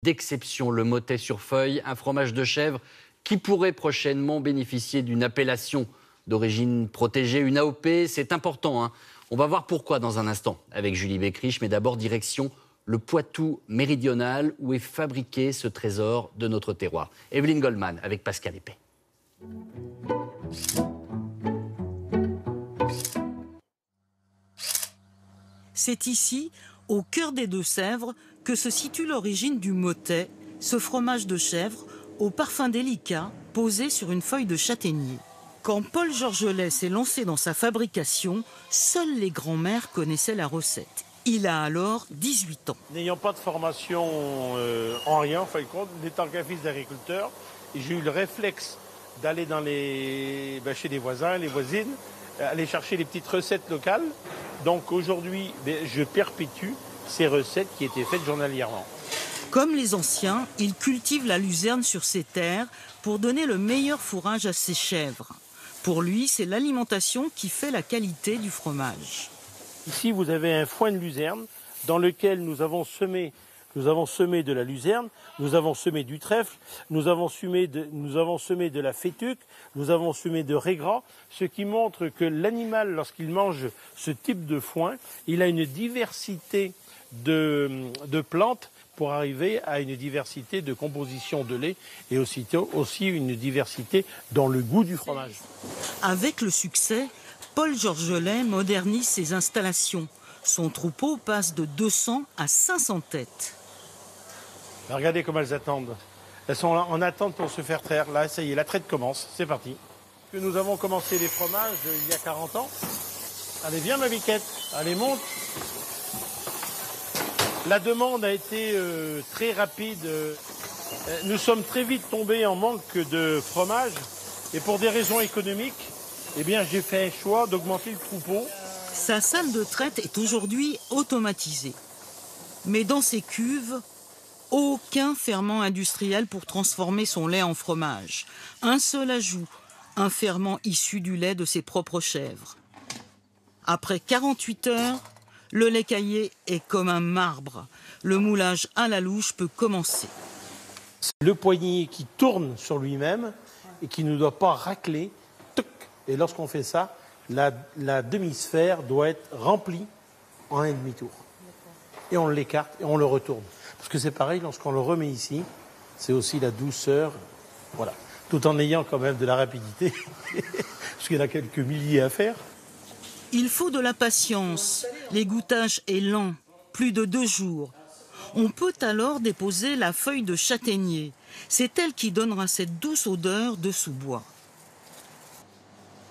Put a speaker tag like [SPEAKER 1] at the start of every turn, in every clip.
[SPEAKER 1] d'exception, le Mottet sur feuille, un fromage de chèvre qui pourrait prochainement bénéficier d'une appellation d'origine protégée, une AOP. C'est important, hein. On va voir pourquoi dans un instant avec Julie Beckrich, mais d'abord direction le Poitou méridional où est fabriqué ce trésor de notre terroir. Evelyne Goldman avec Pascal Épée.
[SPEAKER 2] C'est ici, au cœur des Deux-Sèvres, que se situe l'origine du Mottet, ce fromage de chèvre au parfum délicat posé sur une feuille de châtaignier. Quand Paul Georgelais s'est lancé dans sa fabrication, seules les grands-mères connaissaient la recette. Il a alors 18 ans.
[SPEAKER 3] N'ayant pas de formation en rien, en fin de compte, n'étant qu'un fils d'agriculteur, j'ai eu le réflexe d'aller chez les voisins, les voisines, aller chercher les petites recettes locales. Donc aujourd'hui, je perpétue ces recettes qui étaient faites journalièrement.
[SPEAKER 2] Comme les anciens, il cultive la luzerne sur ses terres pour donner le meilleur fourrage à ses chèvres. Pour lui, c'est l'alimentation qui fait la qualité du fromage.
[SPEAKER 3] Ici, vous avez un foin de luzerne dans lequel nous avons semé de la luzerne, nous avons semé du trèfle, nous avons semé de la fétuque, nous avons semé de régras, ce qui montre que l'animal, lorsqu'il mange ce type de foin, il a une diversité de plantes pour arriver à une diversité de composition de lait et aussi une diversité dans le goût du fromage.
[SPEAKER 2] Avec le succès, Paul Georgelais modernise ses installations. Son troupeau passe de 200 à 500 têtes.
[SPEAKER 3] Regardez comme elles attendent. Elles sont là en attente pour se faire traire. Là, ça y est, la traite commence. C'est parti. Nous avons commencé les fromages il y a 40 ans. Allez, viens ma biquette. Allez, monte. La demande a été très rapide. Nous sommes très vite tombés en manque de fromage. Et pour des raisons économiques, j'ai fait un choix d'augmenter le troupeau.
[SPEAKER 2] Sa salle de traite est aujourd'hui automatisée. Mais dans ses cuves, aucun ferment industriel pour transformer son lait en fromage. Un seul ajout, un ferment issu du lait de ses propres chèvres. Après 48 heures, le lait caillé est comme un marbre. Le moulage à la louche peut commencer.
[SPEAKER 3] Le poignet qui tourne sur lui-même et qui ne doit pas racler. Et lorsqu'on fait ça, la demi-sphère doit être remplie en un demi-tour. Et on l'écarte et on le retourne. Parce que c'est pareil, lorsqu'on le remet ici, c'est aussi la douceur, voilà. Tout en ayant quand même de la rapidité, parce qu'il y en a quelques milliers à faire.
[SPEAKER 2] Il faut de la patience. L'égouttage est lent, plus de 2 jours. On peut alors déposer la feuille de châtaignier. C'est elle qui donnera cette douce odeur de sous-bois.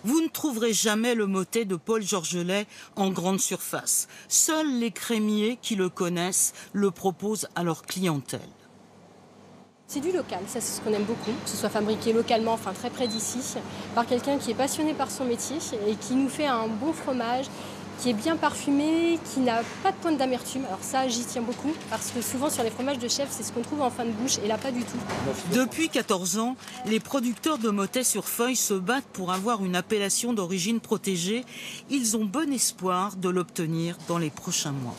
[SPEAKER 2] Vous ne trouverez jamais le Mottet de Paul Georgelais en grande surface. Seuls les crémiers qui le connaissent le proposent à leur clientèle.
[SPEAKER 4] C'est du local, ça c'est ce qu'on aime beaucoup, que ce soit fabriqué localement, enfin très près d'ici, par quelqu'un qui est passionné par son métier et qui nous fait un bon fromage, qui est bien parfumé, qui n'a pas de pointe d'amertume. Alors ça, j'y tiens beaucoup, parce que souvent sur les fromages de chèvre, c'est ce qu'on trouve en fin de bouche, et là pas du tout.
[SPEAKER 2] Depuis 14 ans, les producteurs de Mottet sur feuille se battent pour avoir une appellation d'origine protégée. Ils ont bon espoir de l'obtenir dans les prochains mois.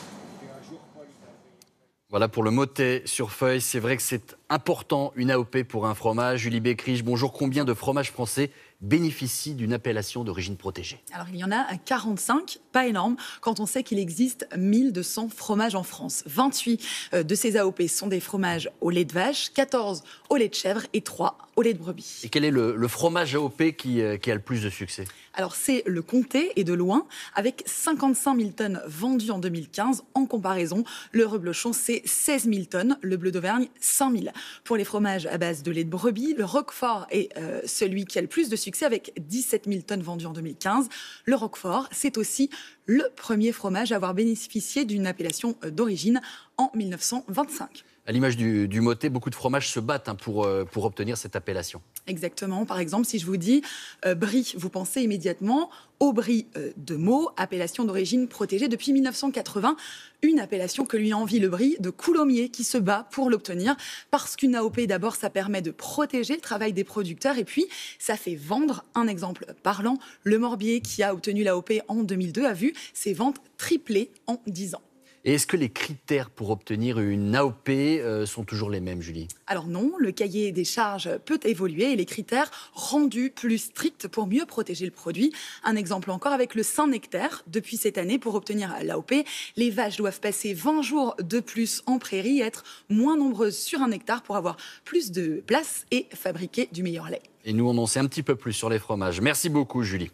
[SPEAKER 1] Voilà pour le Mottet sur feuille. C'est vrai que c'est important, une AOP pour un fromage. Julie Beckrich, bonjour. Combien de fromages français bénéficient d'une appellation d'origine protégée?
[SPEAKER 5] Alors, il y en a 45, pas énorme, quand on sait qu'il existe 1200 fromages en France. 28 de ces AOP sont des fromages au lait de vache, 14 au lait de chèvre et 3 au lait de brebis.
[SPEAKER 1] Et quel est le fromage AOP qui a le plus de succès?
[SPEAKER 5] Alors, c'est le Comté et de loin, avec 55 000 tonnes vendues en 2015. En comparaison, le reblochon, c'est 16 000 tonnes, le bleu d'Auvergne, 5 000. Pour les fromages à base de lait de brebis, le Roquefort est celui qui a le plus de succès avec 17 000 tonnes vendues en 2015. Le Roquefort, c'est aussi le premier fromage à avoir bénéficié d'une appellation d'origine en 1925.
[SPEAKER 1] À l'image du Mottet, beaucoup de fromages se battent pour obtenir cette appellation.
[SPEAKER 5] Exactement. Par exemple, si je vous dis brie, vous pensez immédiatement au brie de Meaux, appellation d'origine protégée depuis 1980. Une appellation que lui envie le brie de Coulommiers qui se bat pour l'obtenir. Parce qu'une AOP, d'abord, ça permet de protéger le travail des producteurs et puis ça fait vendre. Un exemple parlant, le Morbier qui a obtenu l'AOP en 2002 a vu ses ventes tripler en 10 ans.
[SPEAKER 1] Et est-ce que les critères pour obtenir une AOP sont toujours les mêmes, Julie?
[SPEAKER 5] Alors non, le cahier des charges peut évoluer et les critères rendus plus stricts pour mieux protéger le produit. Un exemple encore avec le Saint-Nectaire. Depuis cette année, pour obtenir l'AOP, les vaches doivent passer 20 jours de plus en prairie et être moins nombreuses sur un hectare pour avoir plus de place et fabriquer du meilleur lait.
[SPEAKER 1] Et nous, on en sait un petit peu plus sur les fromages. Merci beaucoup, Julie.